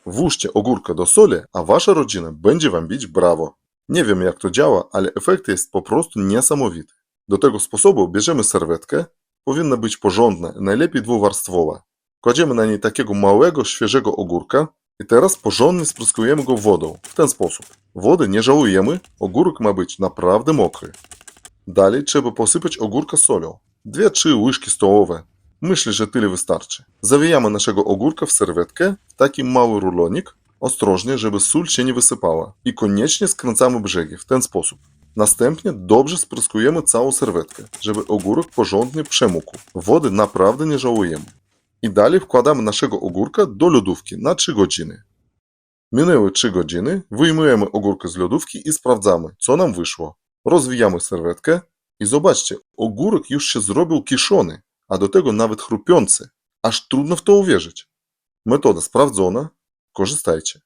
Włóżcie ogórka do soli, a wasza rodzina będzie wam bić brawo. Nie wiem jak to działa, ale efekt jest po prostu niesamowity. Do tego sposobu bierzemy serwetkę, powinna być porządna, najlepiej dwuwarstwowa. Kładziemy na niej takiego małego, świeżego ogórka i teraz porządnie spryskujemy go wodą, w ten sposób. Wody nie żałujemy, ogórek ma być naprawdę mokry. Dalej trzeba posypać ogórka solą. 2-3 łyżki stołowe. Myślę, że tyle wystarczy. Zawijamy naszego ogórka w serwetkę, w taki mały rulonik, ostrożnie, żeby sól się nie wysypała. I koniecznie skręcamy brzegi w ten sposób. Następnie dobrze spryskujemy całą serwetkę, żeby ogórek porządnie przemógł. Wody naprawdę nie żałujemy. I dalej wkładamy naszego ogórka do lodówki na 3 godziny. Minęły 3 godziny, wyjmujemy ogórkę z lodówki i sprawdzamy, co nam wyszło. Rozwijamy serwetkę i zobaczcie, ogórek już się zrobił kiszony, a do tego nawet chrupiący. Aż trudno w to uwierzyć. Metoda sprawdzona, korzystajcie.